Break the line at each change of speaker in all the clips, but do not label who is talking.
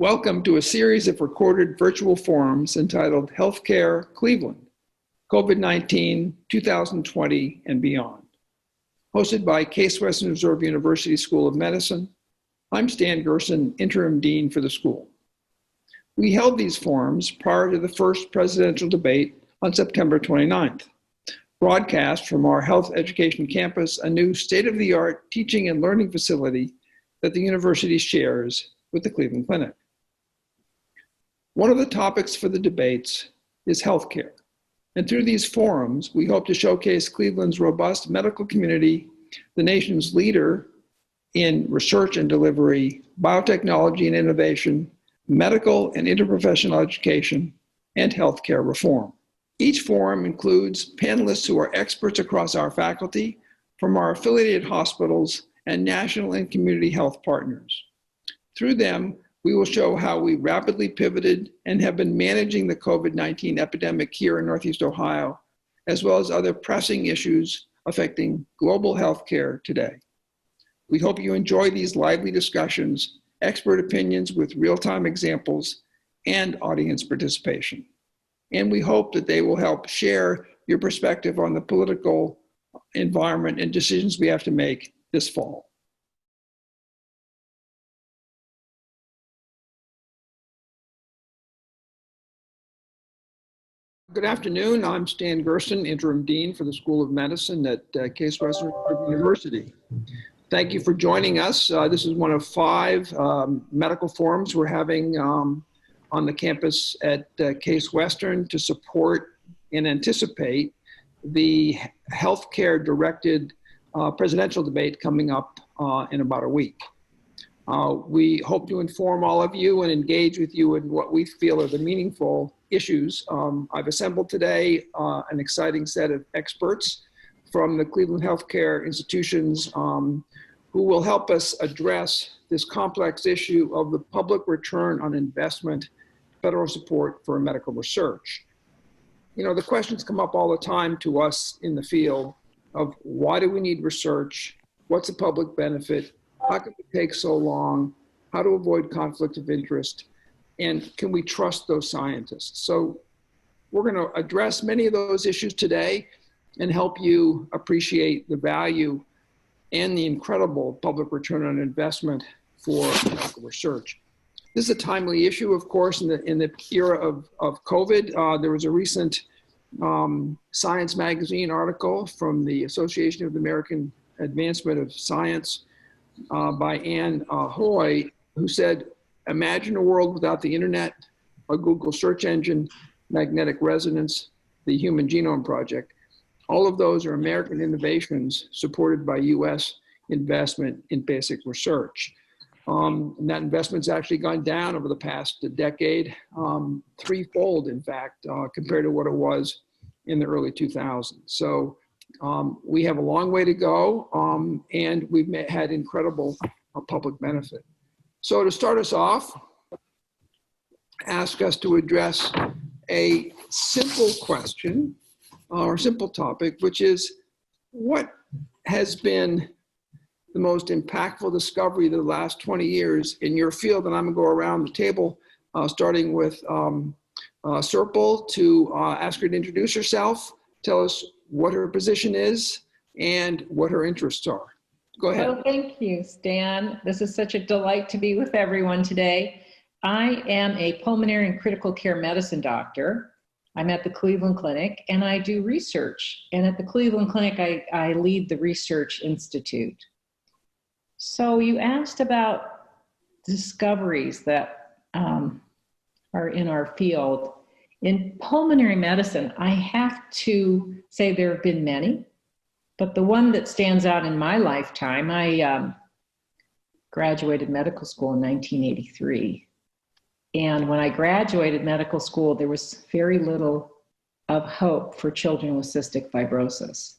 Welcome to a series of recorded virtual forums entitled Healthcare Cleveland, COVID-19, 2020 and Beyond. Hosted by Case Western Reserve University School of Medicine, I'm Stan Gerson, Interim Dean for the school. We held these forums prior to the first presidential debate on September 29th. Broadcast from our health education campus, a new state-of-the-art teaching and learning facility that the university shares with the Cleveland Clinic. One of the topics for the debates is healthcare. And through these forums, we hope to showcase Cleveland's robust medical community, the nation's leader in research and delivery, biotechnology and innovation, medical and interprofessional education, and healthcare reform. Each forum includes panelists who are experts across our faculty, from our affiliated hospitals and national and community health partners. Through them, we will show how we rapidly pivoted and have been managing the COVID-19 epidemic here in Northeast Ohio, as well as other pressing issues affecting global healthcare today. We hope you enjoy these lively discussions, expert opinions with real-time examples, and audience participation. And we hope that they will help share your perspective on the political environment and decisions we have to make this fall. Good afternoon. I'm Stan Gerson, Interim Dean for the School of Medicine at Case Western University. Thank you for joining us. This is one of 5 medical forums we're having on the campus at Case Western to support and anticipate the healthcare-directed presidential debate coming up in about a week. We hope to inform all of you and engage with you in what we feel are the meaningful issues. I've assembled today an exciting set of experts from the Cleveland healthcare institutions who will help us address this complex issue of the public return on investment, federal support for medical research. You know, the questions come up all the time to us in the field of why do we need research? What's the public benefit? How can it take so long? How to avoid conflict of interest? And can we trust those scientists? So we're going to address many of those issues today and help you appreciate the value and the incredible public return on investment for medical research. This is a timely issue, of course, in the era of COVID. There was a recent Science magazine article from the Association of the American Advancement of Science by Ann Hoy, who said, imagine a world without the internet, a Google search engine, magnetic resonance, the Human Genome Project. All of those are American innovations supported by US investment in basic research. And that investment's actually gone down over the past decade, threefold, in fact, compared to what it was in the early 2000s. So we have a long way to go, and we've had incredible public benefit. So to start us off, ask us to address a simple question or simple topic, which is what has been the most impactful discovery of the last 20 years in your field? And I'm gonna go around the table, starting with Serpil, to ask her to introduce herself, tell us what her position is and what her interests are. Go ahead.
Well, thank you, Stan. This is such a delight to be with everyone today. I am a pulmonary and critical care medicine doctor. I'm at the Cleveland Clinic and I do research. And at the Cleveland Clinic, I lead the Research Institute. So you asked about discoveries that are in our field. In pulmonary medicine, I have to say there have been many. But the one that stands out in my lifetime, I graduated medical school in 1983. And when I graduated medical school, there was very little of hope for children with cystic fibrosis.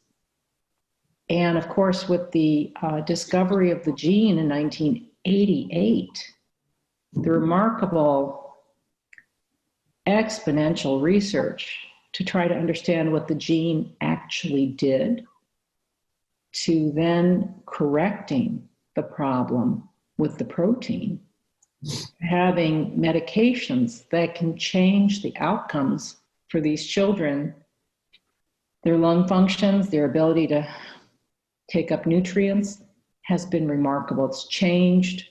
And of course, with the discovery of the gene in 1988, the remarkable exponential research to try to understand what the gene actually did, to then correcting the problem with the protein having medications that can change the outcomes for these children, their lung functions, their ability to take up nutrients has been remarkable. It's changed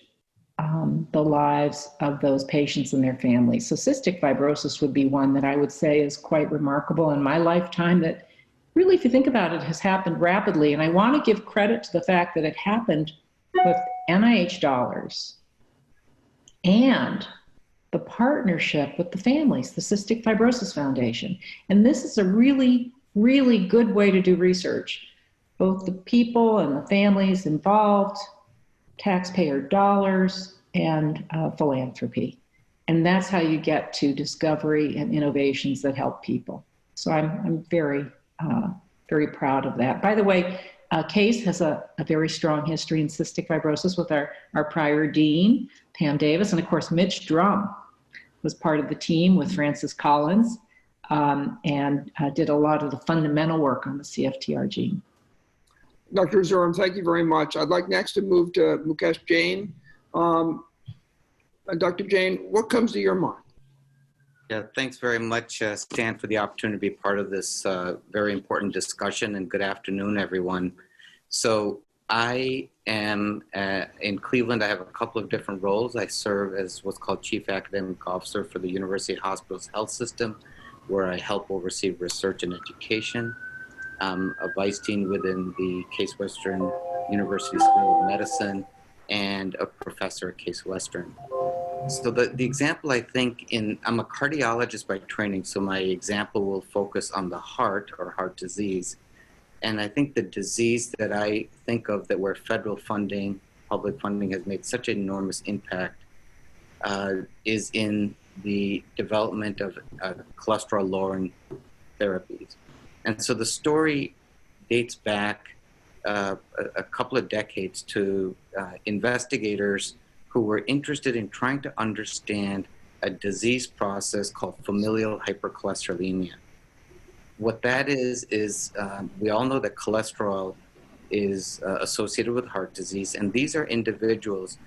the lives of those patients and their families. So cystic fibrosis would be one that I would say is quite remarkable in my lifetime, that really, if you think about it, has happened rapidly. And I want to give credit to the fact that it happened with NIH dollars and the partnership with the families, the Cystic Fibrosis Foundation. And this is a really, really good way to do research. Both the people and the families involved, taxpayer dollars, and philanthropy. And that's how you get to discovery and innovations that help people. So I'm very, very proud of that. By the way, CASE has a very strong history in cystic fibrosis with our prior dean, Pam Davis, and of course, Mitch Drum was part of the team with Francis Collins and did a lot of the fundamental work on the CFTR gene.
Dr. Erzurum, thank you very much. I'd like next to move to Mukesh Jain. Dr. Jain, what comes to your mind?
Yeah, thanks very much, Stan, for the opportunity to be part of this very important discussion, and good afternoon, everyone. So I am in Cleveland. I have a couple of different roles. I serve as what's called Chief Academic Officer for the University Hospitals Health System, where I help oversee research and education. I'm a vice dean within the Case Western University School of Medicine and a professor at Case Western. So the example, I think, I'm a cardiologist by training, so my example will focus on the heart or heart disease. And I think the disease that I think of that where federal funding, public funding has made such an enormous impact is in the development of cholesterol-lowering therapies. And so the story dates back a couple of decades to investigators who were interested in trying to understand a disease process called familial hypercholesterolemia. What that is we all know that cholesterol is associated with heart disease, and these are individuals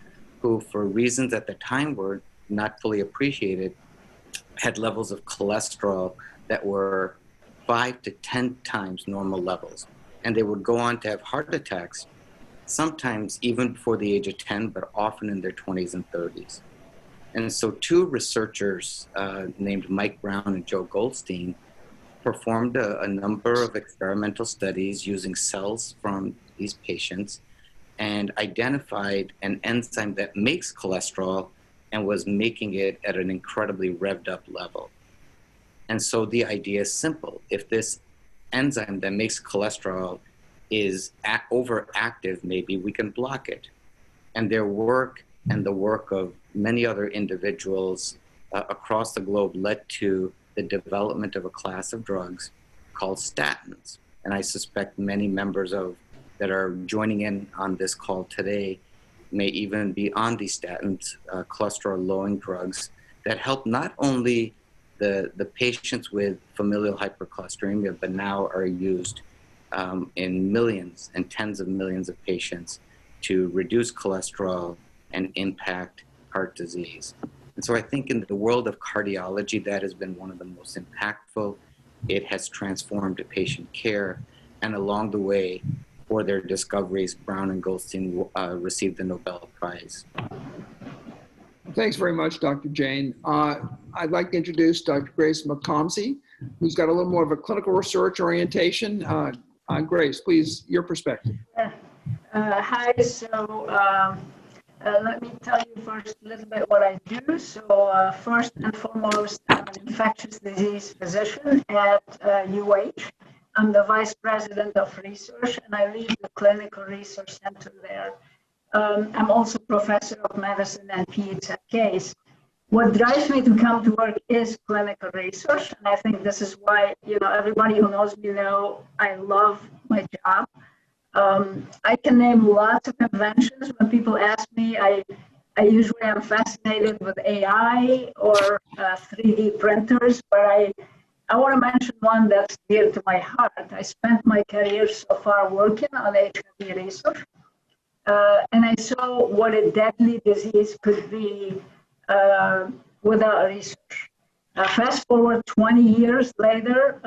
who, for reasons at the time were not fully appreciated, had levels of cholesterol that were 5 to 10 times normal levels. And they would go on to have heart attacks, sometimes even before the age of 10, but often in their 20s and 30s. And so two researchers named Mike Brown and Joe Goldstein performed a number of experimental studies using cells from these patients and identified an enzyme that makes cholesterol and was making it at an incredibly revved up level. And so the idea is simple. If this enzyme that makes cholesterol is overactive, maybe we can block it. And their work and the work of many other individuals across the globe led to the development of a class of drugs called statins. And I suspect many members that are joining in on this call today may even be on these statins, cholesterol-lowering drugs that help not only the patients with familial hypercholesterolemia, but now are used in millions and tens of millions of patients to reduce cholesterol and impact heart disease. And so I think in the world of cardiology, that has been one of the most impactful. It has transformed patient care. And along the way, for their discoveries, Brown and Goldstein received the Nobel Prize.
Thanks very much, Dr. Jain. I'd like to introduce Dr. Grace McComsey, who's got a little more of a clinical research orientation. Grace, please, your perspective.
Hi, so let me tell you first a little bit what I do. So first and foremost, I'm an infectious disease physician at UH. I'm the vice president of research, and I lead the clinical research center there. I'm also professor of medicine and PhD at Case. What drives me to come to work is clinical research, and I think this is why, everybody who knows me know I love my job. I can name lots of inventions. When people ask me, I usually am fascinated with AI or 3D printers, but I want to mention one that's dear to my heart. I spent my career so far working on HIV research, and I saw what a deadly disease could be without research. Fast forward 20 years later,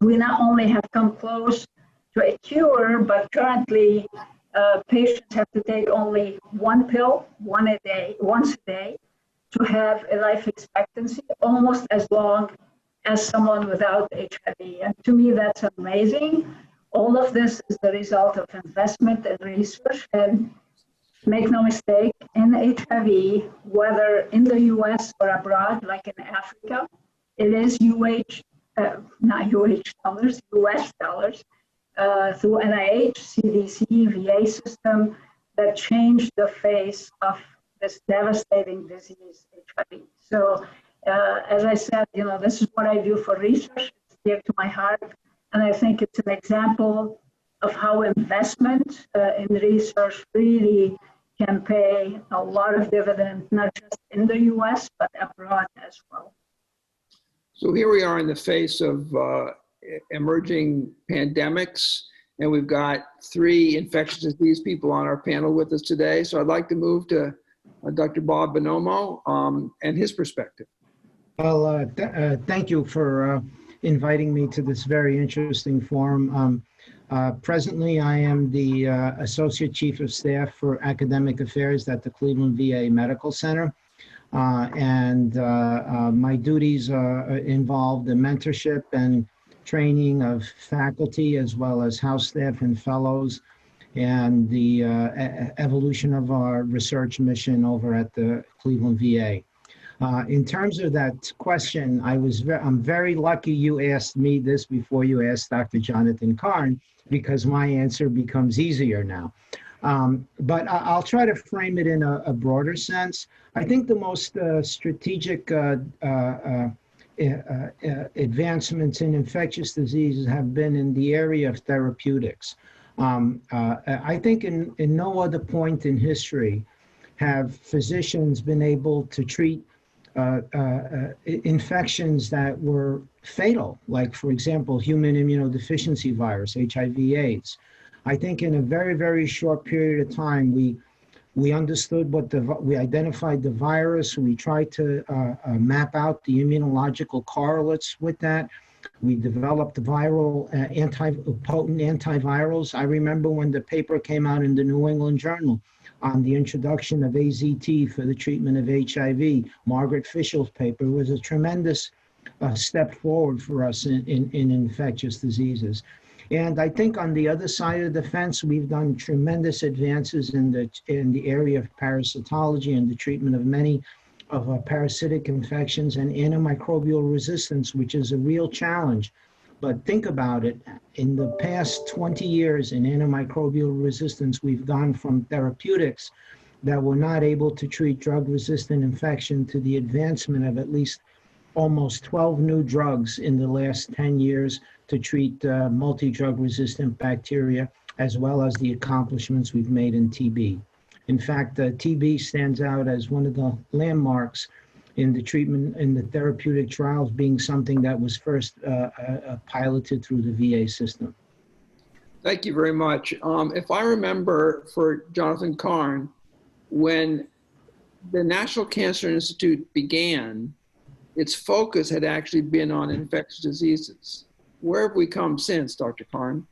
we not only have come close to a cure, but currently patients have to take only one pill, once a day, to have a life expectancy almost as long as someone without HIV. And to me, that's amazing. All of this is the result of investment in research. And make no mistake, in HIV, whether in the US or abroad, like in Africa, it is not dollars, US dollars, through NIH, CDC, VA system that changed the face of this devastating disease, HIV. So, as I said, this is what I do for research. It's dear to my heart. And I think it's an example of how investment in research really can pay a lot of dividends, not just in the US, but abroad as well.
So here we are in the face of emerging pandemics, and we've got 3 infectious disease people on our panel with us today. So I'd like to move to Dr. Bob Bonomo and his perspective.
Well, thank you for inviting me to this very interesting forum. Presently, I am the Associate Chief of Staff for Academic Affairs at the Cleveland VA Medical Center. And my duties involve the mentorship and training of faculty as well as house staff and fellows, and the evolution of our research mission over at the Cleveland VA. In terms of that question, I'm very lucky you asked me this before you asked Dr. Jonathan Karn, because my answer becomes easier now. But I'll try to frame it in a broader sense. I think the most strategic advancements in infectious diseases have been in the area of therapeutics. I think in no other point in history have physicians been able to treat infections that were fatal, like, for example, human immunodeficiency virus, HIV/AIDS. I think in a very, very short period of time, we understood we identified the virus. We tried to map out the immunological correlates with that. We developed potent antivirals. I remember when the paper came out in the New England Journal on the introduction of AZT for the treatment of HIV. Margaret Fischel's paper was a tremendous step forward for us in infectious diseases. And I think on the other side of the fence, we've done tremendous advances in the area of parasitology and the treatment of many of parasitic infections and antimicrobial resistance, which is a real challenge. But think about it, in the past 20 years in antimicrobial resistance, we've gone from therapeutics that were not able to treat drug-resistant infection to the advancement of at least almost 12 new drugs in the last 10 years to treat multi-drug resistant bacteria, as well as the accomplishments we've made in TB. In fact, TB stands out as one of the landmarks in the treatment, in the therapeutic trials, being something that was first piloted through the VA system.
Thank you very much. If I remember, for Jonathan Karn, when the National Cancer Institute began, its focus had actually been on infectious diseases. Where have we come since, Dr. Karn?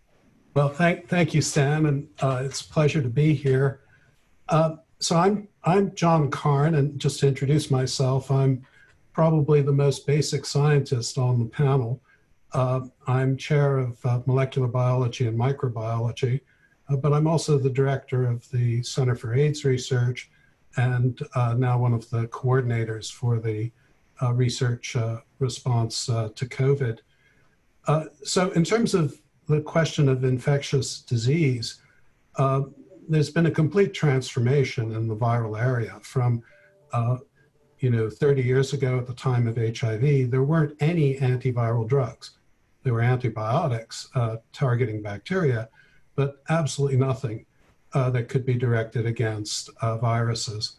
Well, thank you, Stan, and it's a pleasure to be here. So I'm John Karn, and just to introduce myself, I'm probably the most basic scientist on the panel. I'm chair of molecular biology and microbiology, but I'm also the director of the Center for AIDS Research, and now one of the coordinators for the research response to COVID. So in terms of the question of infectious disease, there's been a complete transformation in the viral area from, 30 years ago at the time of HIV, there weren't any antiviral drugs. There were antibiotics targeting bacteria, but absolutely nothing that could be directed against viruses.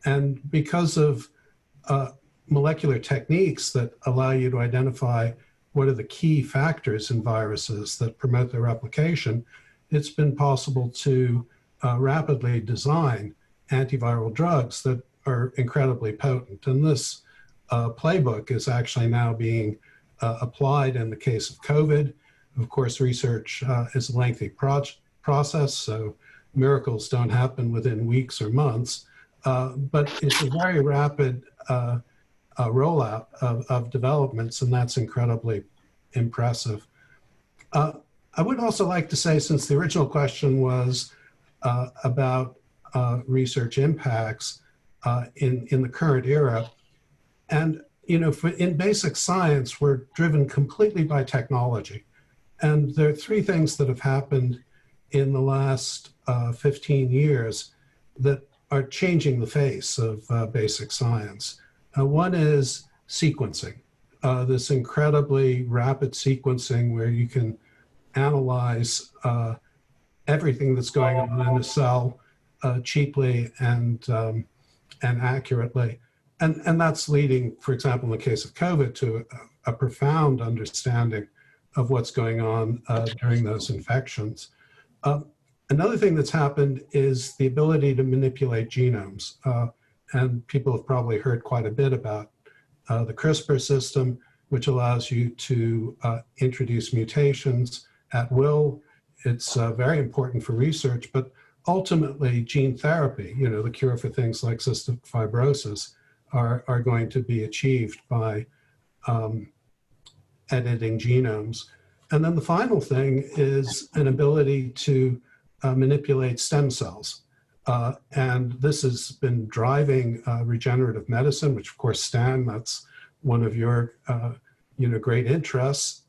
And because of molecular techniques that allow you to identify what are the key factors in viruses that promote their replication, it's been possible to rapidly design antiviral drugs that are incredibly potent. And this playbook is actually now being applied in the case of COVID. Of course, research is a lengthy process, so miracles don't happen within weeks or months, but it's a very rapid rollout of developments, and that's incredibly impressive. I would also like to say, since the original question was about research impacts in the current era, and in basic science, we're driven completely by technology. And there are three things that have happened in the last 15 years that are changing the face of basic science. One is sequencing, this incredibly rapid sequencing where you can analyze everything that's going on in a cell cheaply and accurately. And that's leading, for example, in the case of COVID, to a profound understanding of what's going on during those infections. Another thing that's happened is the ability to manipulate genomes. And people have probably heard quite a bit about the CRISPR system, which allows you to introduce mutations at will. It's very important for research, but ultimately gene therapy, the cure for things like cystic fibrosis, are going to be achieved by editing genomes. And then the final thing is an ability to manipulate stem cells. And this has been driving regenerative medicine, which of course, Stan, that's one of your great interests.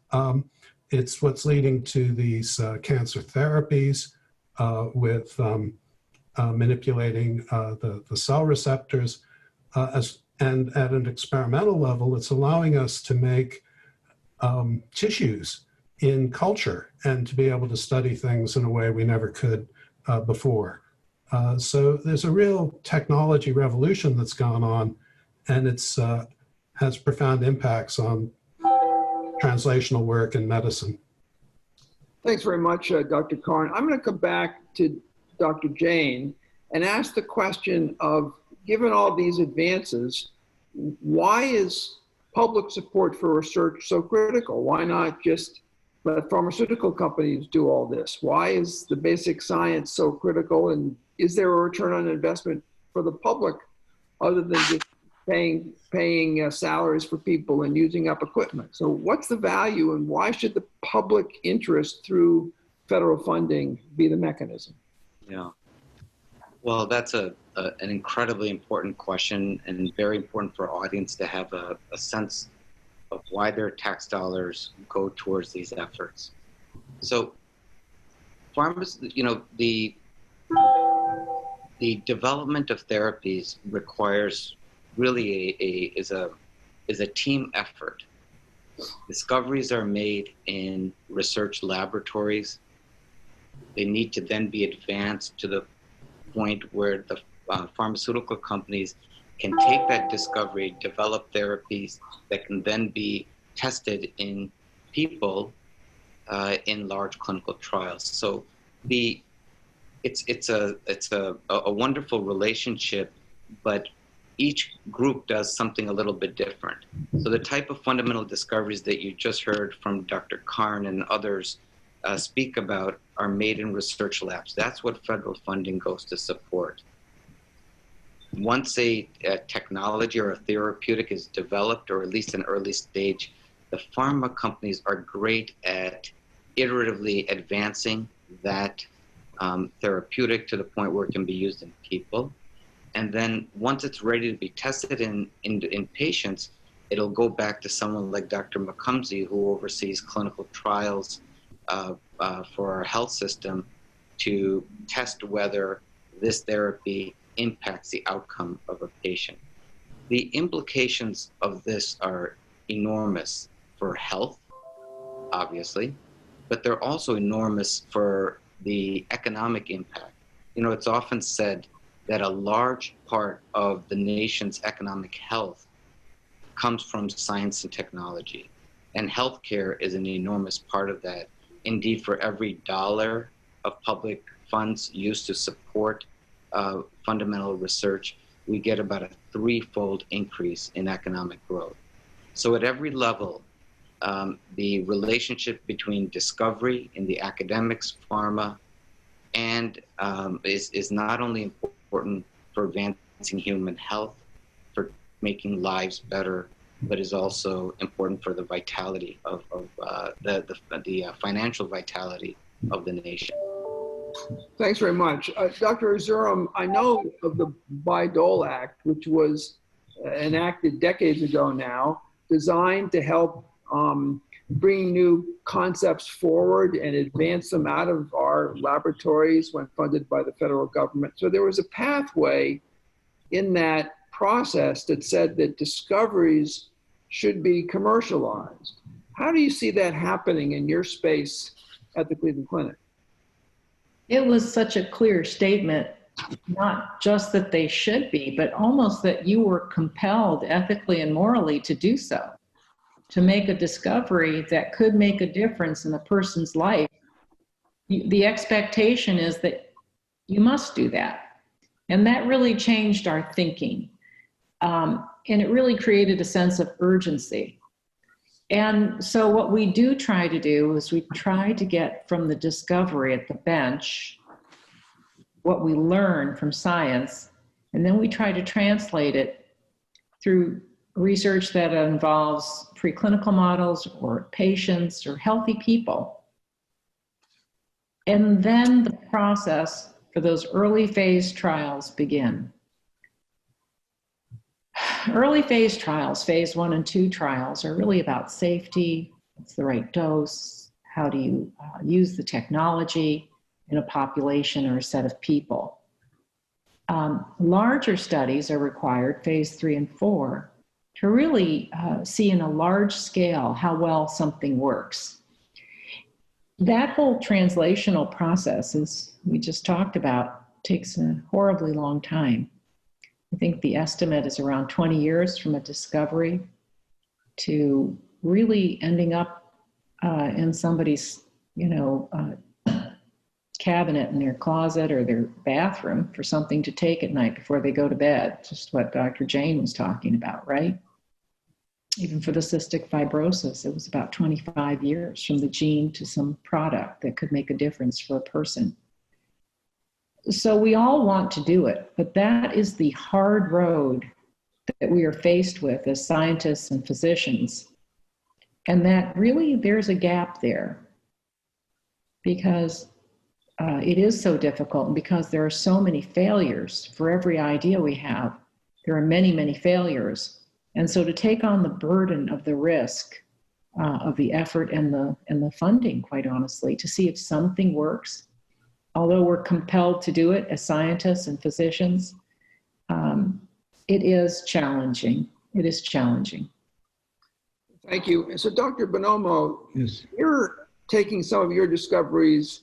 It's what's leading to these cancer therapies with manipulating the cell receptors. And at an experimental level, it's allowing us to make tissues in culture and to be able to study things in a way we never could before. So there's a real technology revolution that's gone on, and it's has profound impacts on translational work in medicine.
Thanks very much, Dr. Karn. I'm going to come back to Dr. Jain and ask the question of, given all these advances, why is public support for research so critical? Why not just let pharmaceutical companies do all this? Why is the basic science so critical? And is there a return on investment for the public other than just paying salaries for people and using up equipment? So what's the value, and why should the public interest through federal funding be the mechanism?
Yeah. Well, that's an incredibly important question, and very important for our audience to have a sense of why their tax dollars go towards these efforts. So, the development of therapies requires really is a team effort. Discoveries are made in research laboratories. They need to then be advanced to the point where the pharmaceutical companies can take that discovery, develop therapies that can then be tested in people in large clinical trials. So it's a wonderful relationship, but each group does something a little bit different. So the type of fundamental discoveries that you just heard from Dr. Karn and others speak about are made in research labs. That's what federal funding goes to support. Once a technology or a therapeutic is developed, or at least an early stage, the pharma companies are great at iteratively advancing that therapeutic to the point where it can be used in people. And then once it's ready to be tested in patients, it'll go back to someone like Dr. McCumsey, who oversees clinical trials for our health system, to test whether this therapy impacts the outcome of a patient. The implications of this are enormous for health, obviously, but they're also enormous for the economic impact. It's often said that a large part of the nation's economic health comes from science and technology, and healthcare is an enormous part of that. Indeed, for every dollar of public funds used to support fundamental research, we get about a threefold increase in economic growth. So at every level, the relationship between discovery in the academics, pharma, and is not only important for advancing human health, for making lives better, but is also important for the vitality of the financial vitality of the nation.
Thanks very much. Dr. Erzurum, I know of the Bayh-Dole Act, which was enacted decades ago now, designed to help bring new concepts forward and advance them out of our laboratories when funded by the federal government. So there was a pathway in that process that said that discoveries should be commercialized. How do you see that happening in your space at the Cleveland Clinic?
It was such a clear statement, not just that they should be, but almost that you were compelled ethically and morally to do so, to make a discovery that could make a difference in a person's life. The expectation is that you must do that. And that really changed our thinking. And it really created a sense of urgency. And so what we do try to do is we try to get from the discovery at the bench what we learn from science, and then we try to translate it through research that involves preclinical models or patients or healthy people. And then the process for those early phase trials begin. Early phase trials, phase 1 and 2 trials, are really about safety, what's the right dose, how do you use the technology in a population or a set of people. Larger studies are required, phase 3 and 4, to really see in a large scale how well something works. That whole translational process, as we just talked about, takes a horribly long time. I think the estimate is around 20 years from a discovery to really ending up in somebody's, cabinet in their closet or their bathroom for something to take at night before they go to bed. Just what Dr. Jane was talking about, right? Even for the cystic fibrosis, it was about 25 years from the gene to some product that could make a difference for a person. So we all want to do it, but that is the hard road that we are faced with as scientists and physicians. And that really, there's a gap there because it is so difficult, and because there are so many failures. For every idea we have, there are many, many failures. And so to take on the burden of the risk, of the effort and the funding, quite honestly, to see if something works, although we're compelled to do it as scientists and physicians, it is challenging. It is challenging.
Thank you. So Dr. Bonomo,
Yes.
You're taking some of your discoveries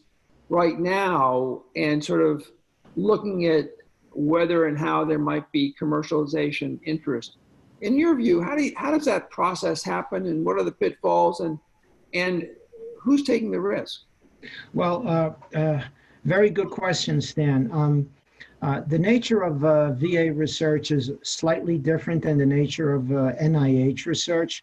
right now and sort of looking at whether and how there might be commercialization interest. In your view, how does that process happen, and what are the pitfalls, and who's taking the risk?
Well, very good question, Stan. The nature of VA research is slightly different than the nature of NIH research.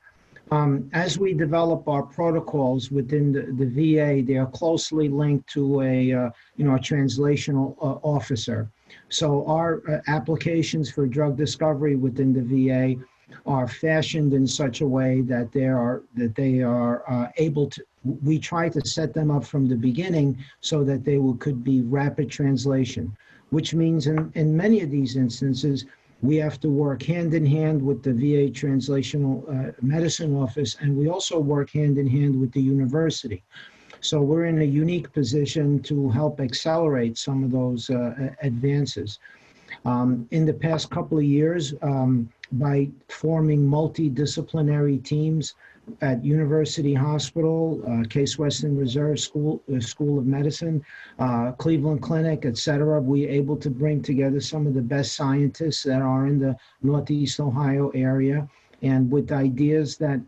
As we develop our protocols within the VA, they are closely linked to a translational officer. So our applications for drug discovery within the VA are fashioned in such a way that they are able to. We try to set them up from the beginning so that they could be rapid translation, which means in many of these instances, we have to work hand in hand with the VA Translational Medicine Office, and we also work hand in hand with the university. So we're in a unique position to help accelerate some of those advances. In the past couple of years, by forming multidisciplinary teams at University Hospital, Case Western Reserve School of Medicine, Cleveland Clinic, et cetera, we're able to bring together some of the best scientists that are in the Northeast Ohio area, and with ideas that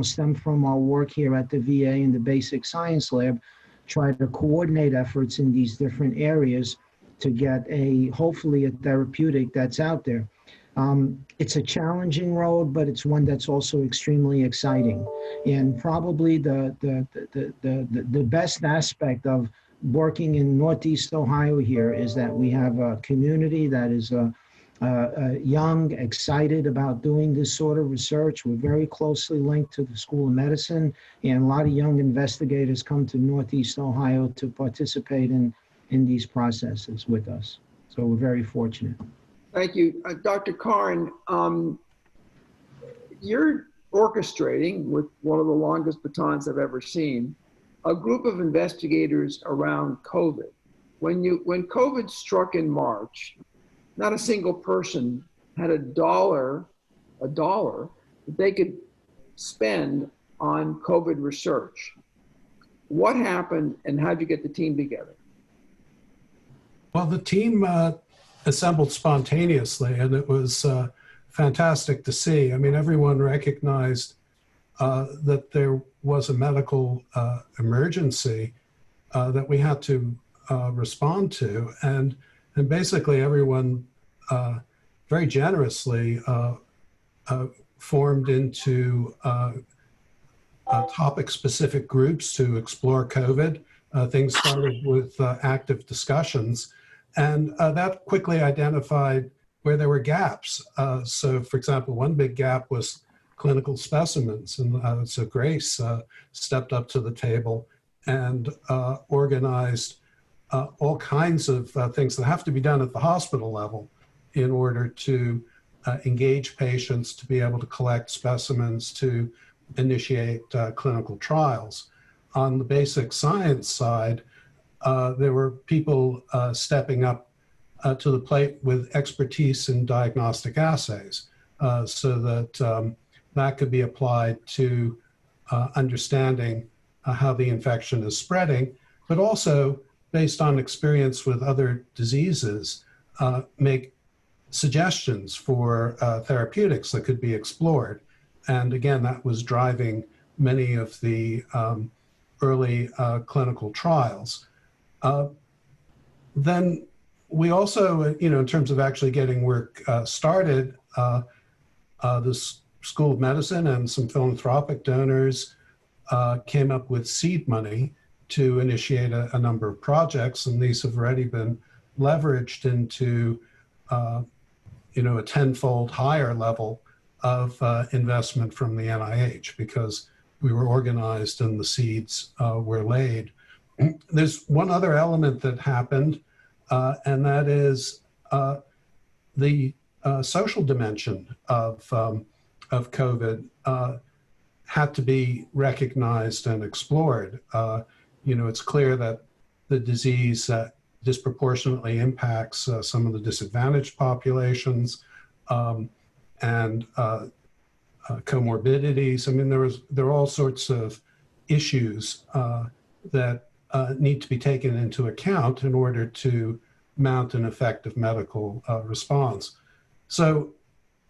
stem from our work here at the VA in the Basic Science Lab, try to coordinate efforts in these different areas to get hopefully a therapeutic that's out there. It's a challenging road, but it's one that's also extremely exciting. And probably the best aspect of working in Northeast Ohio here is that we have a community that is young, excited about doing this sort of research. We're very closely linked to the School of Medicine, and a lot of young investigators come to Northeast Ohio to participate in these processes with us. So we're very fortunate.
Thank you. Dr. Karn, you're orchestrating, with one of the longest batons I've ever seen, a group of investigators around COVID. When COVID struck in March, not a single person had a dollar that they could spend on COVID research. What happened, and how'd you get the team together?
Well, the team assembled spontaneously, and it was fantastic to see. I mean, everyone recognized that there was a medical emergency that we had to respond to, and basically everyone very generously formed into topic-specific groups to explore COVID. Things started with active discussions, and that quickly identified where there were gaps. So, for example, one big gap was clinical specimens, and so Grace stepped up to the table and organized all kinds of things that have to be done at the hospital level in order to engage patients, to be able to collect specimens, to initiate clinical trials. On the basic science side, there were people stepping up to the plate with expertise in diagnostic assays, so that that could be applied to understanding how the infection is spreading, but also based on experience with other diseases, make suggestions for therapeutics that could be explored. And again, that was driving many of the early clinical trials. Then we also, in terms of actually getting work started, the School of Medicine and some philanthropic donors came up with seed money to initiate a number of projects, and these have already been leveraged into a tenfold higher level of investment from the NIH, because we were organized and the seeds were laid. There's one other element that happened, and that is the social dimension of COVID had to be recognized and explored. It's clear that the disease disproportionately impacts some of the disadvantaged populations and comorbidities. I mean, there are all sorts of issues that need to be taken into account in order to mount an effective medical response. So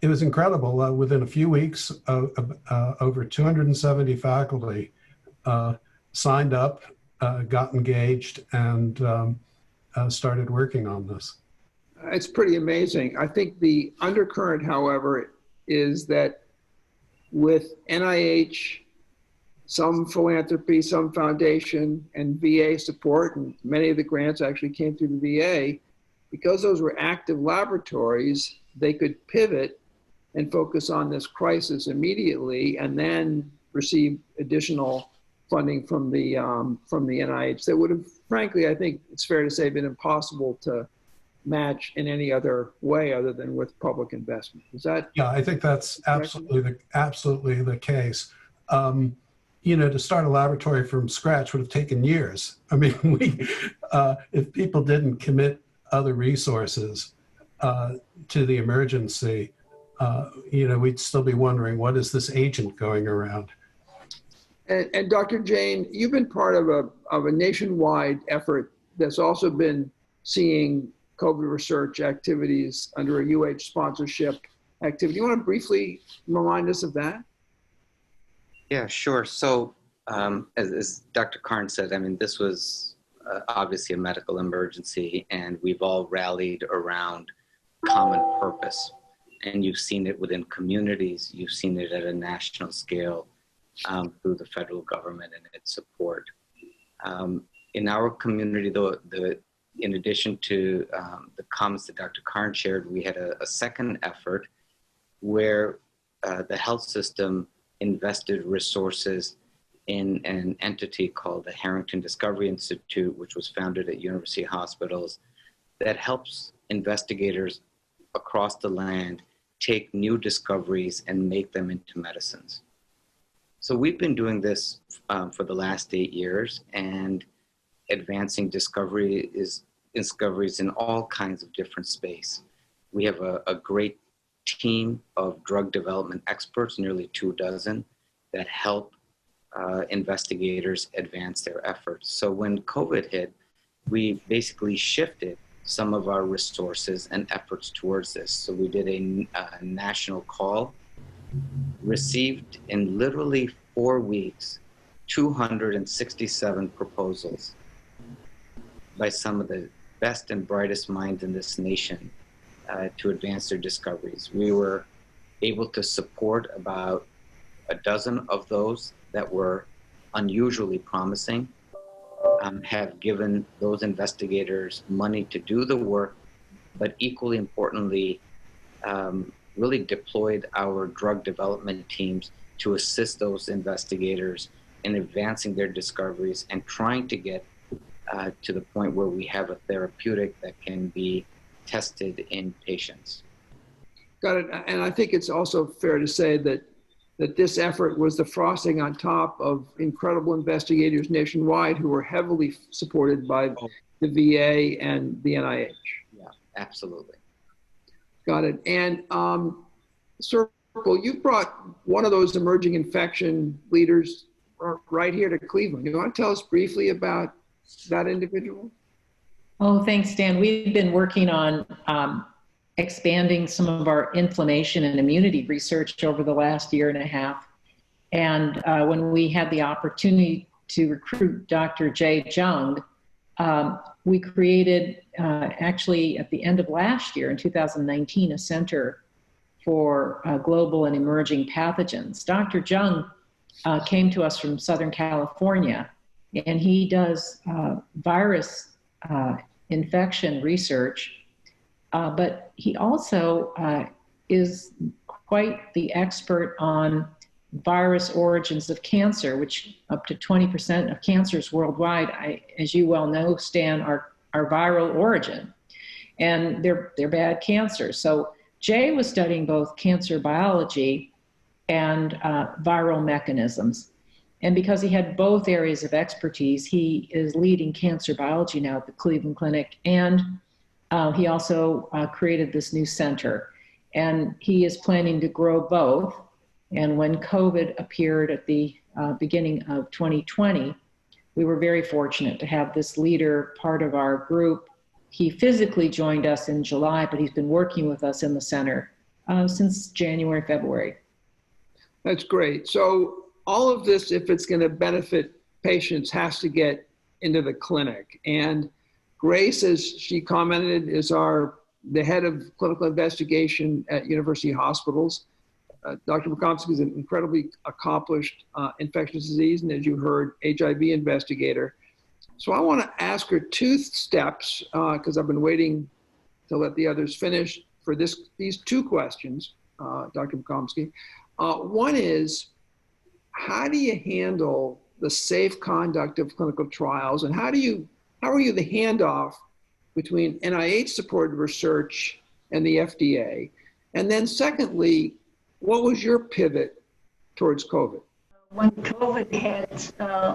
it was incredible. Within a few weeks, over 270 faculty signed up, got engaged, and started working on this.
It's pretty amazing. I think the undercurrent, however, is that with NIH, some philanthropy, some foundation, and VA support, and many of the grants actually came through the VA, because those were active laboratories, they could pivot and focus on this crisis immediately, and then receive additional funding from the NIH that would have, frankly, I think it's fair to say, been impossible to match in any other way other than with public investment. Is that?
Yeah, I think that's absolutely the case. To start a laboratory from scratch would have taken years. I mean, if people didn't commit other resources to the emergency, we'd still be wondering, what is this agent going around?
And Dr. Jain, you've been part of a nationwide effort that's also been seeing COVID research activities under a UH sponsorship activity. You want to briefly remind us of that?
Yeah, sure. So as Dr. Karn said, I mean, this was obviously a medical emergency, and we've all rallied around common purpose. And you've seen it within communities, you've seen it at a national scale through the federal government and its support. In our community, though, in addition to the comments that Dr. Karn shared, we had a second effort where the health system invested resources in an entity called the Harrington Discovery Institute, which was founded at university hospitals, that helps investigators across the land take new discoveries and make them into medicines. So we've been doing this for the last 8 years, and advancing discoveries in all kinds of different space. We have a great team of drug development experts, nearly 24, that help investigators advance their efforts. So when COVID hit, we basically shifted some of our resources and efforts towards this. So we did a national call, received in literally 4 weeks, 267 proposals by some of the best and brightest minds in this nation to advance their discoveries. We were able to support about a dozen of those that were unusually promising, have given those investigators money to do the work, but equally importantly, really deployed our drug development teams to assist those investigators in advancing their discoveries and trying to get to the point where we have a therapeutic that can be tested in patients.
Got it. And I think it's also fair to say that this effort was the frosting on top of incredible investigators nationwide who were heavily supported by the VA and the NIH.
Yeah, absolutely.
Got it. And Serpil, you brought one of those emerging infection leaders right here to Cleveland. You want to tell us briefly about that individual?
Oh, thanks, Dan. We've been working on expanding some of our inflammation and immunity research over the last 1.5 years. And when we had the opportunity to recruit Dr. Jay Jung, we created, actually at the end of last year, in 2019, a center for global and emerging pathogens. Dr. Jung came to us from Southern California, and he does virus infection research. But he also is quite the expert on virus origins of cancer, which up to 20% of cancers worldwide, as you well know, Stan, are viral origin. And they're bad cancers. So Jay was studying both cancer biology and viral mechanisms. And because he had both areas of expertise, he is leading cancer biology now at the Cleveland Clinic, and he also created this new center, and he is planning to grow both. And when COVID appeared at the beginning of 2020, we were very fortunate to have this leader part of our group. He physically joined us in July, but he's been working with us in the center since January, February.
That's great. So all of this, if it's going to benefit patients, has to get into the clinic. And Grace, as she commented, is the head of clinical investigation at university hospitals. Dr. Bonomo is an incredibly accomplished infectious disease, and as you heard, HIV investigator. So I want to ask her 2 steps, because I've been waiting to let the others finish for these 2 questions, Dr. Bonomo. One is, how do you handle the safe conduct of clinical trials, and how are you the handoff between NIH-supported research and the FDA? And then secondly, what was your pivot towards COVID?
When COVID hit,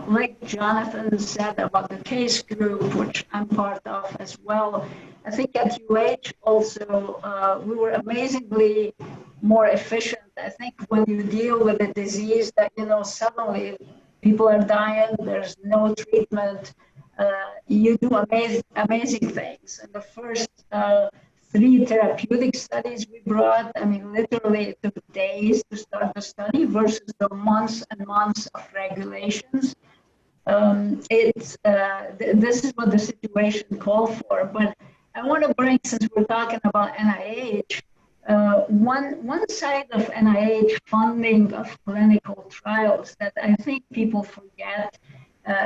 like Jonathan said about the case group, which I'm part of as well, I think at UH also, we were amazingly more efficient. I think when you deal with a disease that, suddenly people are dying, there's no treatment, you do amazing things. And the first 3 therapeutic studies we brought, literally it took days to start the study versus the months and months of regulations. This is what the situation called for. But I want to bring, since we're talking about NIH, one side of NIH funding of clinical trials that I think people forget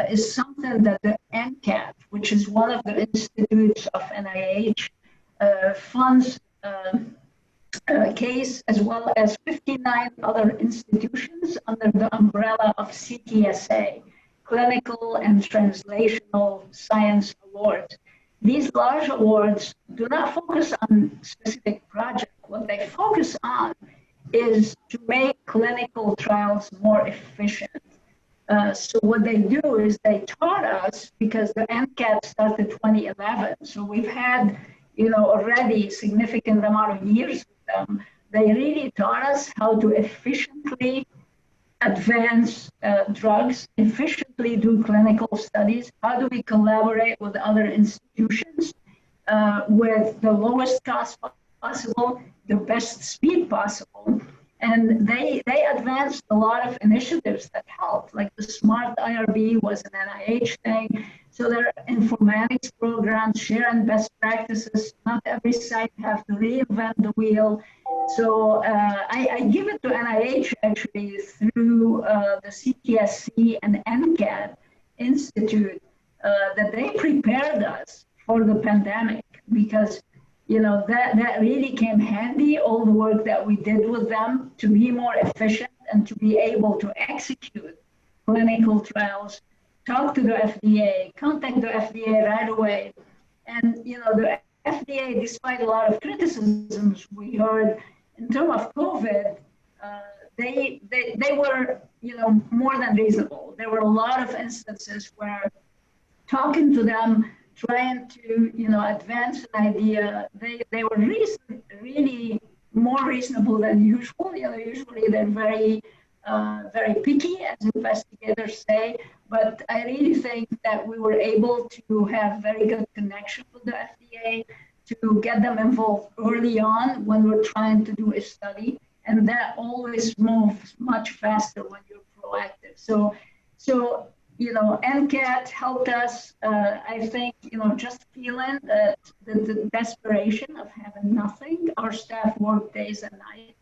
is something that the NCAT, which is one of the institutes of NIH, funds case as well as 59 other institutions under the umbrella of CTSA, Clinical and Translational Science Awards. These large awards do not focus on specific projects. What they focus on is to make clinical trials more efficient. So what they do is they taught us, because the NCAT started 2011, so we've had, already significant amount of years with them. They really taught us how to efficiently advance drugs, efficiently do clinical studies. How do we collaborate with other institutions with the lowest cost possible, the best speed possible? And they advanced a lot of initiatives that helped, like the SMART IRB was an NIH thing. So there are informatics programs, sharing best practices. Not every site have to reinvent the wheel. So I give it to NIH actually through the CTSC and NCAT Institute that they prepared us for the pandemic, because that really came handy, all the work that we did with them to be more efficient and to be able to execute clinical trials, talk to the FDA, contact the FDA right away. And, the FDA, despite a lot of criticisms we heard in terms of COVID, they were, more than reasonable. There were a lot of instances where talking to them, trying to, advance an idea, they were really more reasonable than usual. Usually they're very picky, as investigators say. But I really think that we were able to have very good connection with the FDA, to get them involved early on when we're trying to do a study. And that always moves much faster when you're proactive. So NCAT helped us, I think, just feeling that the desperation of having nothing. Our staff worked days and nights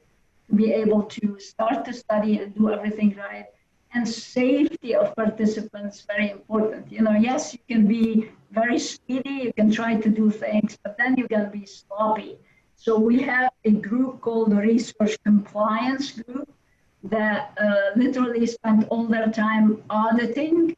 to be able to start the study and do everything right. And safety of participants, very important. Yes, you can be very speedy, you can try to do things, but then you can be sloppy. So we have a group called the Research Compliance Group that literally spent all their time auditing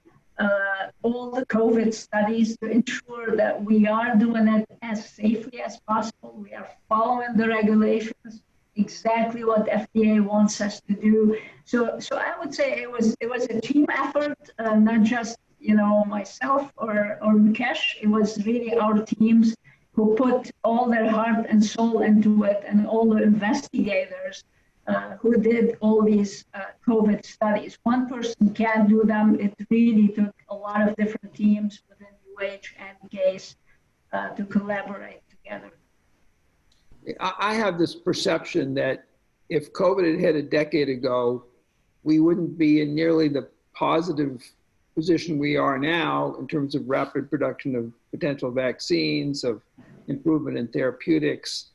all the COVID studies to ensure that we are doing it as safely as possible. We are following the regulations, exactly what FDA wants us to do. So I would say it was a team effort, not just myself or Mukesh. It was really our teams who put all their heart and soul into it, and all the investigators who did all these COVID studies. One person can't do them. It really took a lot of different teams within UH and CASE to collaborate together.
I have this perception that if COVID had hit a decade ago, we wouldn't be in nearly the positive position we are now in terms of rapid production of potential vaccines, of improvement in therapeutics.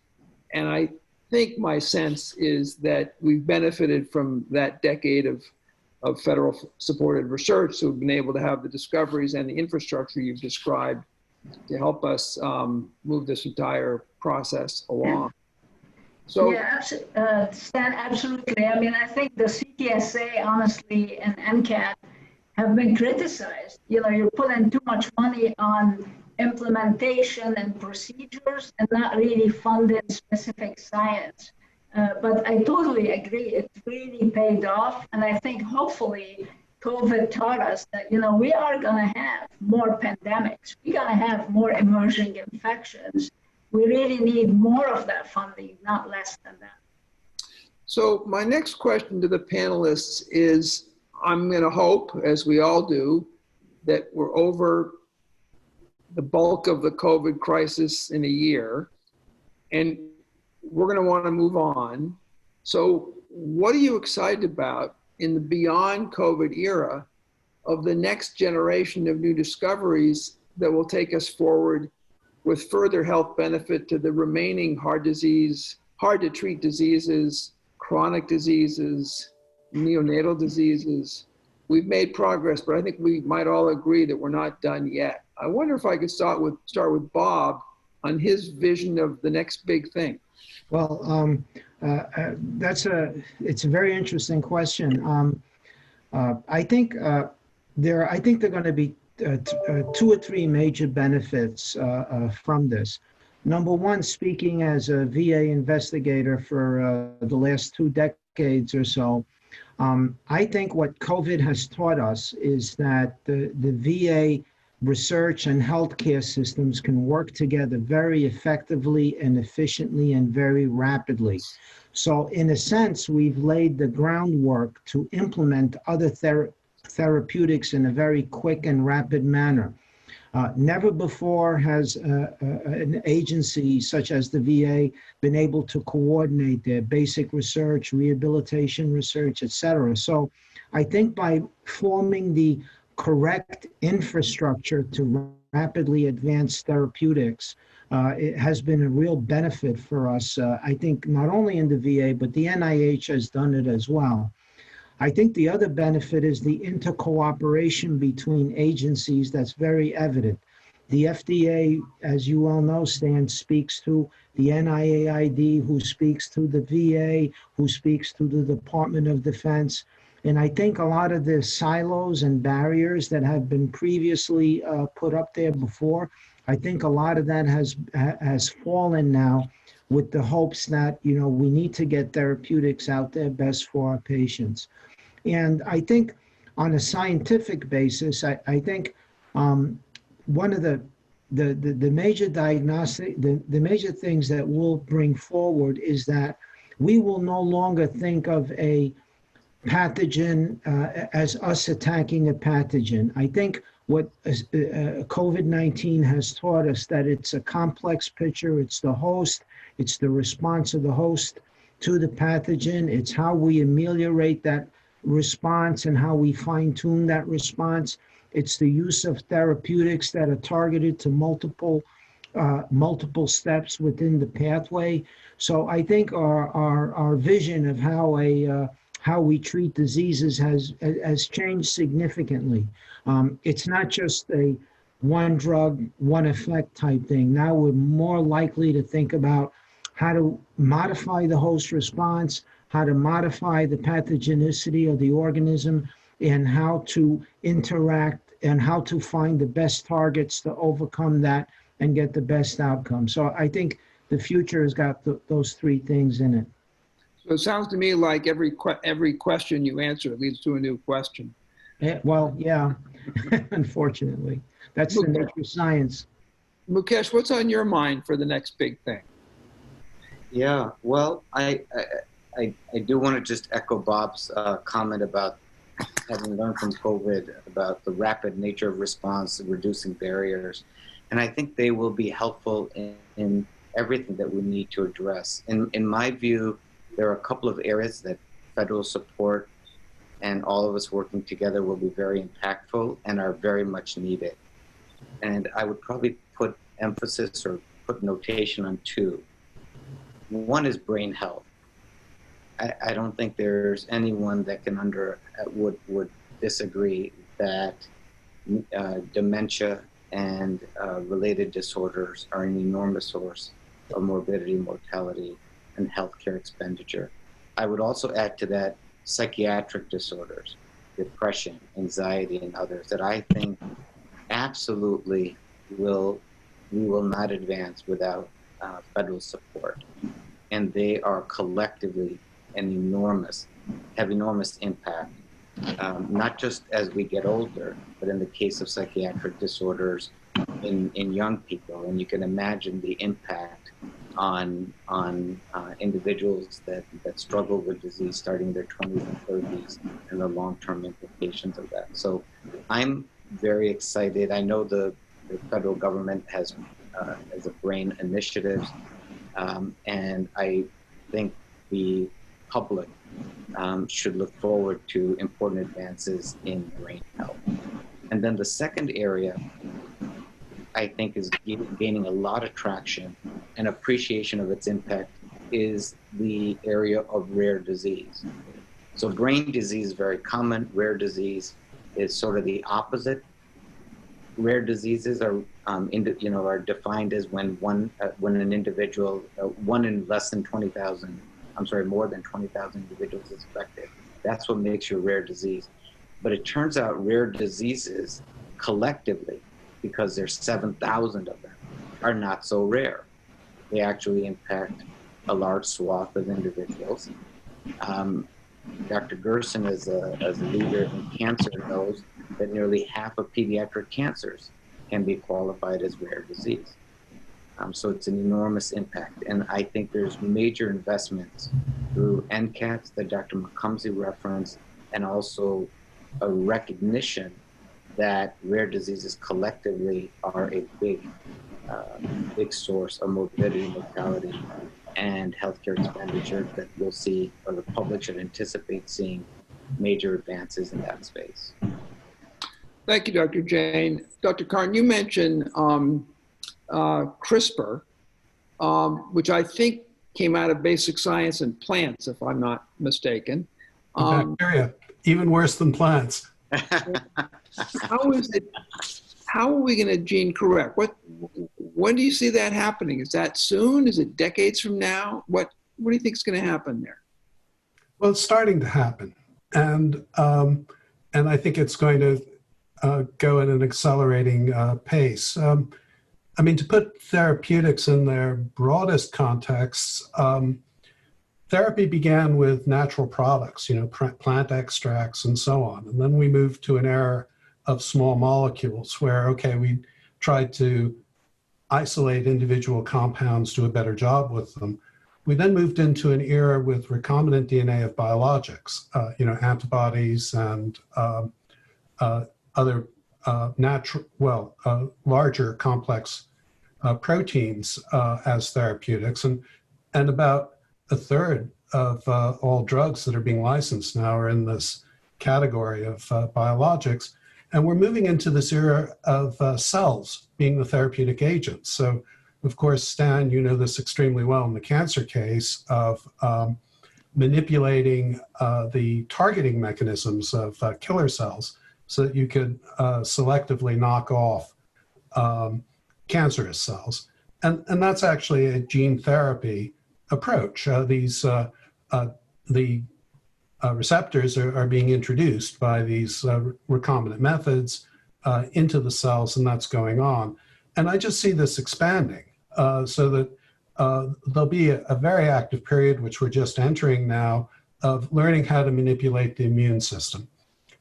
And I think my sense is that we've benefited from that decade of federal supported research. So we've been able to have the discoveries and the infrastructure you've described to help us move this entire process along. So
yeah, Stan, absolutely. I mean, I think the CTSA, honestly, and NCAT have been criticized. You're putting too much money on implementation and procedures and not really funding specific science. But I totally agree. It really paid off. And I think hopefully COVID taught us that, we are going to have more pandemics. We're going to have more emerging infections. We really need more of that funding, not less than that.
So my next question to the panelists is, I'm going to hope, as we all do, that we're over the bulk of the COVID crisis in a year, and we're going to want to move on. So what are you excited about in the beyond COVID era of the next generation of new discoveries that will take us forward with further health benefit to the remaining hard to treat diseases, chronic diseases, neonatal diseases. We've made progress, but I think we might all agree that we're not done yet. I wonder if I could start with Bob on his vision of the next big thing.
Well, it's a very interesting question. I think there are going to be 2 or 3 major benefits from this. Number one, speaking as a VA investigator for the last 2 decades or so, I think what COVID has taught us is that the VA research and healthcare systems can work together very effectively and efficiently and very rapidly. So in a sense, we've laid the groundwork to implement other therapeutics in a very quick and rapid manner. Never before has an agency such as the VA been able to coordinate their basic research, rehabilitation research, et cetera. So I think by forming the correct infrastructure to rapidly advance therapeutics, it has been a real benefit for us. I think not only in the VA, but the NIH has done it as well. I think the other benefit is the intercooperation between agencies that's very evident. The FDA, as you well know, Stan, speaks to the NIAID, who speaks to the VA, who speaks to the Department of Defense. And I think a lot of the silos and barriers that have been previously put up there before, I think a lot of that has fallen now with the hopes that, you know, we need to get therapeutics out there best for our patients. And I think on a scientific basis, I think one of the major the major things that we'll bring forward is that we will no longer think of a pathogen as us attacking a pathogen. I think what COVID-19 has taught us that it's a complex picture. It's the host, it's the response of the host to the pathogen. It's how we ameliorate that response and how we fine-tune that response. It's the use of therapeutics that are targeted to multiple steps within the pathway. So I think our vision of how we treat diseases has changed significantly. It's not just a one drug, one effect type thing. Now we're more likely to think about how to modify the host response, how to modify the pathogenicity of the organism, and how to interact and how to find the best targets to overcome that and get the best outcome. So I think the future has got those 3 things in it.
So it sounds to me like every question you answer leads to a new question.
Well, yeah, unfortunately. That's the nature of science.
Mukesh, what's on your mind for the next big thing?
Yeah, well, I do want to just echo Bob's comment about having learned from COVID about the rapid nature of response, reducing barriers. And I think they will be helpful in everything that we need to address. In my view, there are a couple of areas that federal support and all of us working together will be very impactful and are very much needed. And I would probably put emphasis or put notation on 2. One is brain health. I don't think there's anyone that would disagree that dementia and related disorders are an enormous source of morbidity, mortality, and healthcare expenditure. I would also add to that psychiatric disorders, depression, anxiety, and others that I think absolutely we will not advance without federal support. And they are collectively have enormous impact, not just as we get older, but in the case of psychiatric disorders in young people. And you can imagine the impact on individuals that struggle with disease starting in their 20s and 30s and the long-term implications of that. So I'm very excited. I know the federal government has a BRAIN initiative, and I think the public should look forward to important advances in brain health. And then the second area, I think, is gaining a lot of traction and appreciation of its impact is the area of rare disease. So brain disease is very common. Rare disease is sort of the opposite. Rare diseases are, are defined as when an individual, one in less than 20,000, more than 20,000 individuals is affected. That's what makes you a rare disease. But it turns out rare diseases collectively, because there's 7,000 of them, are not so rare. They actually impact a large swath of individuals. Dr. Gerson, as a leader in cancer, knows that nearly half of pediatric cancers can be qualified as rare disease. So it's an enormous impact. And I think there's major investments through NCATs that Dr. McCumsey referenced, and also a recognition that rare diseases collectively are a big source of morbidity, mortality, and healthcare expenditure that we'll see, or the public should anticipate seeing major advances in that space.
Thank you, Dr. Jain. Dr. Karn, you mentioned CRISPR, which I think came out of basic science and plants, if I'm not mistaken.
Bacteria, even worse than plants.
How are we going to gene correct? When do you see that happening? Is that soon? Is it decades from now? What do you think is going to happen there?
Well, it's starting to happen, and I think it's going to go at an accelerating pace. I mean, to put therapeutics in their broadest contexts, therapy began with natural products, plant extracts and so on. And then we moved to an era of small molecules where, we tried to isolate individual compounds, do a better job with them. We then moved into an era with recombinant DNA of biologics, antibodies and other larger complex proteins as therapeutics. And about a third of all drugs that are being licensed now are in this category of biologics. And we're moving into this era of cells being the therapeutic agents. So, of course, Stan, you know this extremely well in the cancer case of manipulating the targeting mechanisms of killer cells so that you could selectively knock off cancerous cells. And that's actually a gene therapy approach. The receptors are being introduced by these recombinant methods into the cells, and that's going on. And I just see this expanding so that there'll be a very active period, which we're just entering now, of learning how to manipulate the immune system.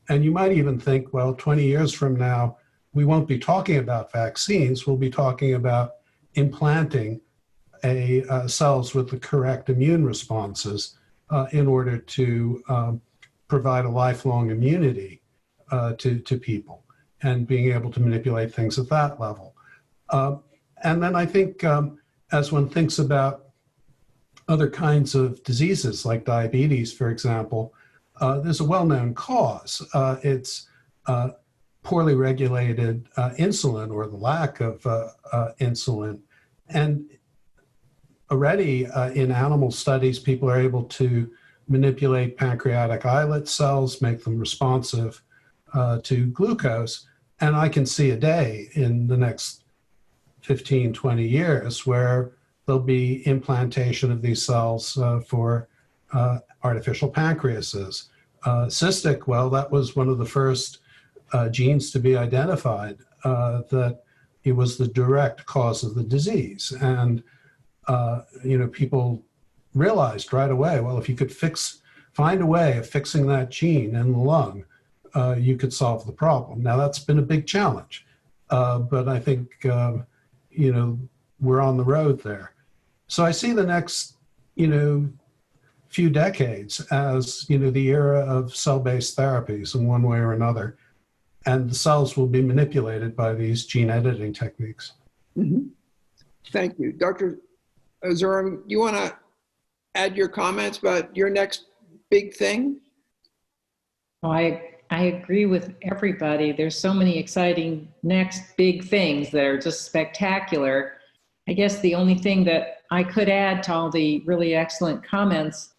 And you might even think, well, 20 years from now, we won't be talking about vaccines. We'll be talking about implanting cells with the correct immune responses in order to provide a lifelong immunity to people and being able to manipulate things at that level. And then I think as one thinks about other kinds of diseases like diabetes, for example, there's a well-known cause. It's poorly regulated insulin, or the lack of insulin. And already in animal studies, people are able to manipulate pancreatic islet cells, make them responsive to glucose. And I can see a day in the next 15, 20 years where there'll be implantation of these cells for artificial pancreases. Cystic, well, that was one of the first genes to be identified, that it was the direct cause of the disease. And people realized right away, well, if you could find a way of fixing that gene in the lung, you could solve the problem. Now, that's been a big challenge, but I think, we're on the road there. So I see the next, few decades as, the era of cell-based therapies in one way or another, and the cells will be manipulated by these gene editing techniques.
Mm-hmm. Thank you. Dr. Erzurum, you want to add your comments about your next big thing?
Oh, I agree with everybody. There's so many exciting next big things that are just spectacular. I guess the only thing that I could add to all the really excellent comments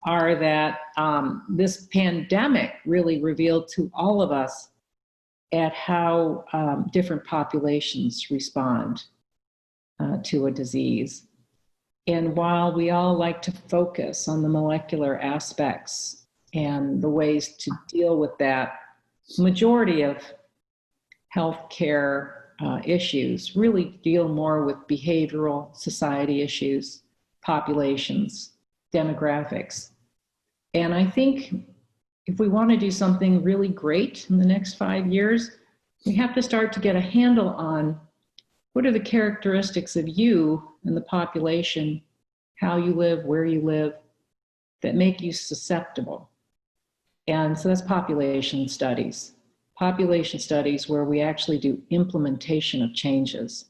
are that this pandemic really revealed to all of us at how different populations respond to a disease. And while we all like to focus on the molecular aspects and the ways to deal with that, majority of healthcare issues really deal more with behavioral society issues, populations, demographics. And I think if we want to do something really great in the next 5 years, we have to start to get a handle on what are the characteristics of you and the population, how you live, where you live, that make you susceptible. And so that's population studies where we actually do implementation of changes.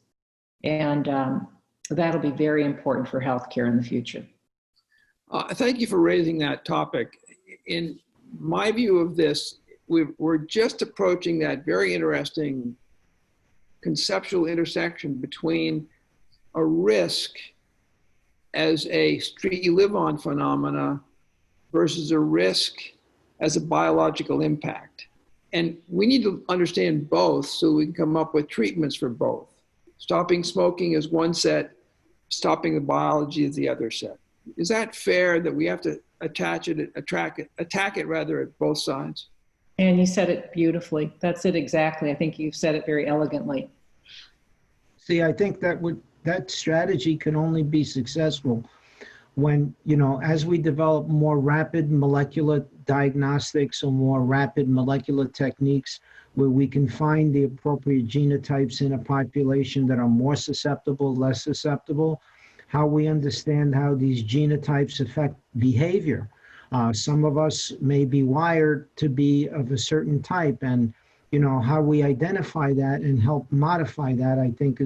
And that'll be very important for healthcare in the future.
Thank you for raising that topic. In my view of this, we're just approaching that very interesting conceptual intersection between a risk as a street you live on phenomena versus a risk as a biological impact. And we need to understand both so we can come up with treatments for both. Stopping smoking is one set, stopping the biology is the other set. Is that fair that we have to attack it at both sides?
And you said it beautifully. That's it exactly. I think you've said it very elegantly.
See, I think that strategy can only be successful when, as we develop more rapid molecular diagnostics or more rapid molecular techniques where we can find the appropriate genotypes in a population that are more susceptible, less susceptible, how we understand how these genotypes affect behavior. Some of us may be wired to be of a certain type, and how we identify that and help modify that, I think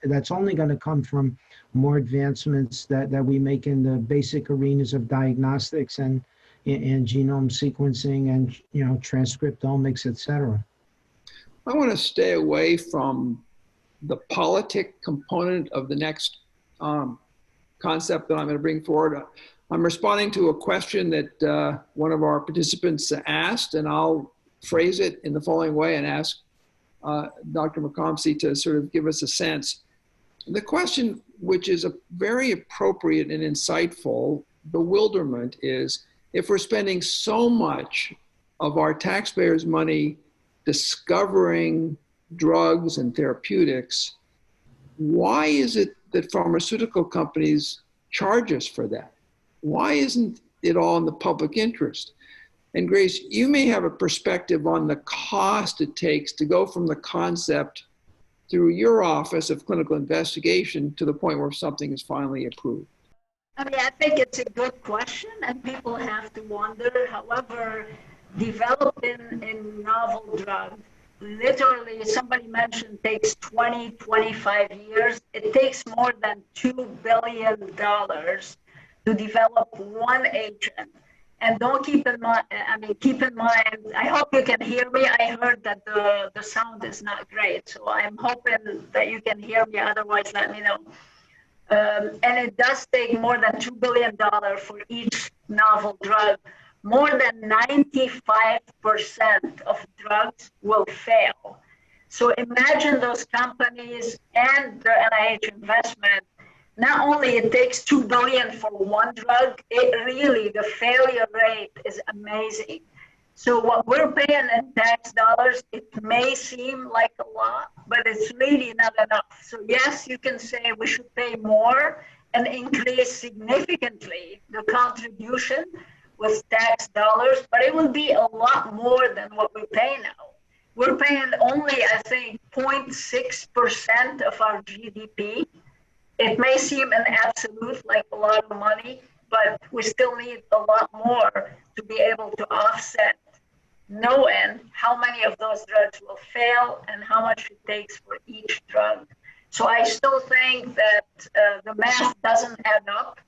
that's only going to come from more advancements that we make in the basic arenas of diagnostics and genome sequencing and transcriptomics, et cetera.
I want to stay away from the politic component of the next concept that I'm going to bring forward. I'm responding to a question that one of our participants asked, and I'll phrase it in the following way and ask Dr. McComsey to sort of give us a sense. The question, which is a very appropriate and insightful bewilderment, is if we're spending so much of our taxpayers' money discovering drugs and therapeutics, why is it that pharmaceutical companies charge us for that? Why isn't it all in the public interest? And Grace, you may have a perspective on the cost it takes to go from the concept through your office of clinical investigation to the point where something is finally approved.
I think it's a good question, and people have to wonder. However, developing a novel drug, literally, somebody mentioned, takes 20, 25 years. It takes more than $2 billion to develop one agent. And keep in mind, I hope you can hear me. I heard that the sound is not great, so I'm hoping that you can hear me, otherwise let me know. And it does take more than $2 billion for each novel drug. More than 95% of drugs will fail. So imagine those companies and the NIH investment. Not only it takes $2 billion for one drug, the failure rate is amazing. So what we're paying in tax dollars, it may seem like a lot, but it's really not enough. So yes, you can say we should pay more and increase significantly the contribution with tax dollars, but it will be a lot more than what we pay now. We're paying only, I think, 0.6% of our GDP. It may seem an absolute, like a lot of money, but we still need a lot more to be able to offset, knowing how many of those drugs will fail and how much it takes for each drug. So I still think that the math doesn't add up.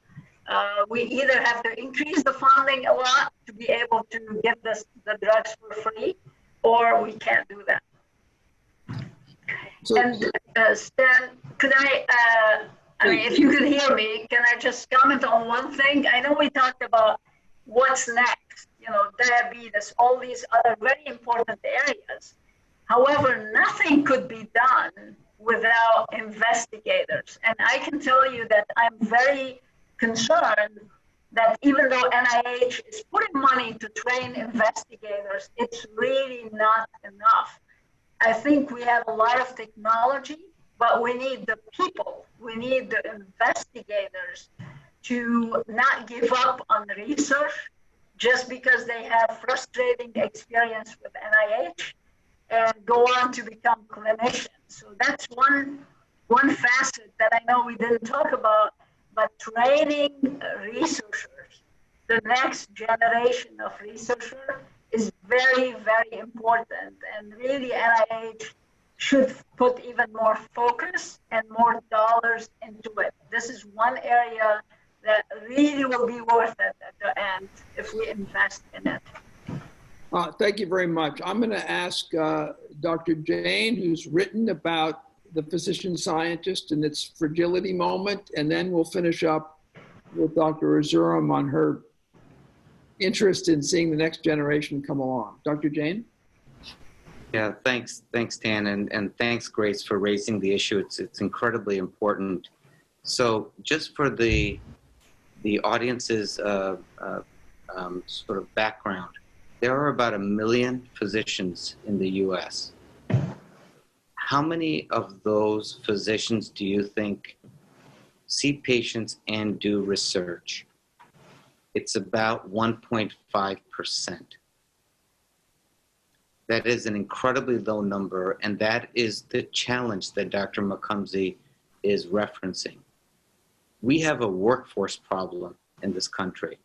We either have to increase the funding a lot to be able to get the drugs for free, or we can't do that.
So,
And Stan, could I mean, if you could hear me, can I just comment on one thing? I know we talked about what's next, you know, diabetes, all these other very important areas. However, nothing could be done without investigators. And I can tell you that I'm very concerned that even though NIH is putting money to train investigators, it's really not enough. I think we have a lot of technology, but we need the people, we need the investigators to not give up on research just because they have frustrating experience with NIH and go on to become clinicians. So that's one facet that I know we didn't talk about, but training researchers, the next generation of researchers is very, very important. And really NIH should put even more focus and more dollars into it. This is one area that really will be worth it at the end if we invest in it.
thank you very much. I'm going to ask Dr. Jane, who's written about the physician scientist and its fragility moment, and then we'll finish up with Dr. Erzurum on her interest in seeing the next generation come along. Dr. Jane?
Yeah, thanks, Dan, and thanks, Grace, for raising the issue. It's incredibly important. So just for the audience's sort of background, there are about 1 million physicians in the US. How many of those physicians do you think see patients and do research? It's about 1.5%. That is an incredibly low number, and that is the challenge that Dr. Macumzi is referencing. We have a workforce problem in this country.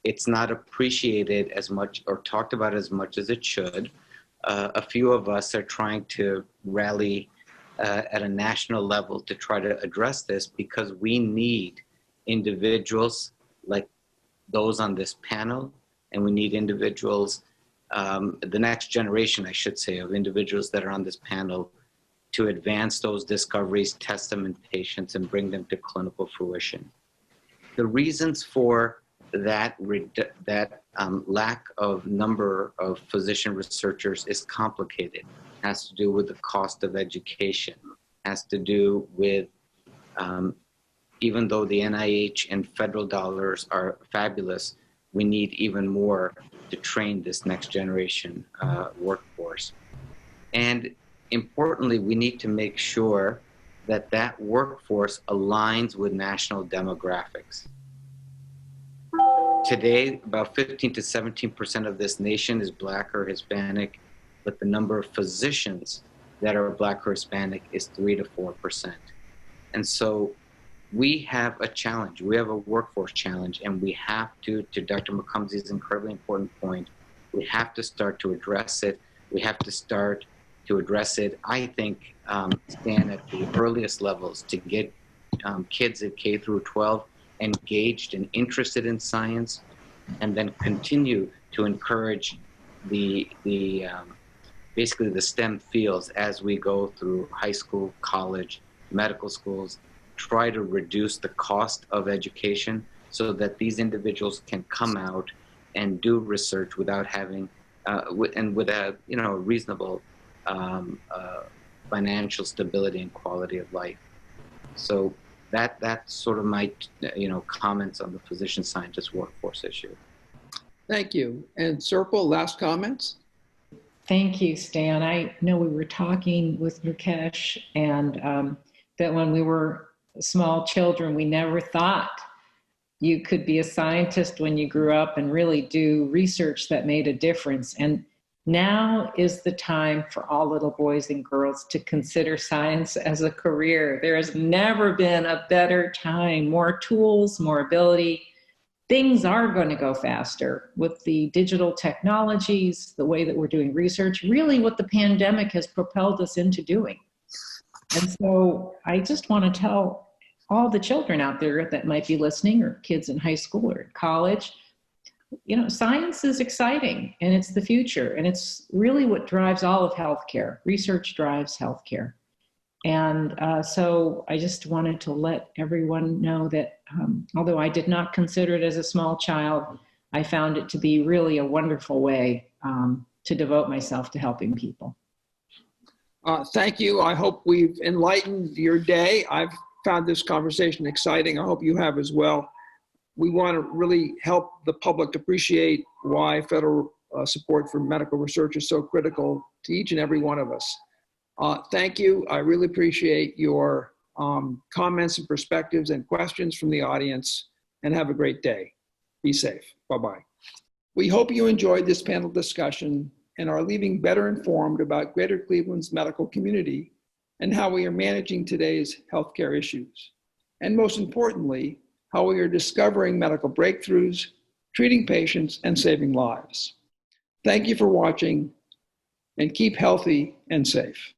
It's not appreciated as much or talked about as much as it should. A few of us are trying to rally at a national level to try to address this because we need individuals like those on this panel, and we need individuals, the next generation, I should say, of individuals that are on this panel to advance those discoveries, test them in patients, and bring them to clinical fruition. The reasons for that lack of number of physician researchers is complicated. It has to do with the cost of education, has to do with, even though the NIH and federal dollars are fabulous, we need even more to train this next generation workforce. And importantly, we need to make sure that that workforce aligns with national demographics. Today, about 15 to 17% of this nation is Black or Hispanic, but the number of physicians that are Black or Hispanic is 3 to 4%. And so we have a challenge. We have a workforce challenge, and we have to Dr. Macumzi's incredibly important point, we have to start to address it. We have to start to address it, I think, Stan, at the earliest levels to get kids at K through 12 engaged and interested in science, and then continue to encourage basically the STEM fields as we go through high school, college, medical schools, try to reduce the cost of education so that these individuals can come out and do research without having, and with a reasonable financial stability and quality of life. So that's sort of my comments on the physician scientist workforce issue.
Thank you. And Serpil, last comments?
Thank you, Stan. I know we were talking with Mukesh, and that when we were small children, we never thought you could be a scientist when you grew up and really do research that made a difference. And now is the time for all little boys and girls to consider science as a career. There has never been a better time, more tools, more ability. Things are going to go faster with the digital technologies, the way that we're doing research, really what the pandemic has propelled us into doing. And so I just want to tell all the children out there that might be listening, or kids in high school or college, you know, science is exciting and it's the future, and it's really what drives all of healthcare. Research drives healthcare. And so I just wanted to let everyone know that although I did not consider it as a small child, I found it to be really a wonderful way to devote myself to helping people.
Thank you. I hope we've enlightened your day. I've found this conversation exciting. I hope you have as well. We want to really help the public appreciate why federal support for medical research is so critical to each and every one of us. Thank you. I really appreciate your comments and perspectives and questions from the audience, and have a great day. Be safe. Bye-bye. We hope you enjoyed this panel discussion and are leaving better informed about Greater Cleveland's medical community and how we are managing today's healthcare issues. And most importantly, how we are discovering medical breakthroughs, treating patients, and saving lives. Thank you for watching, and keep healthy and safe.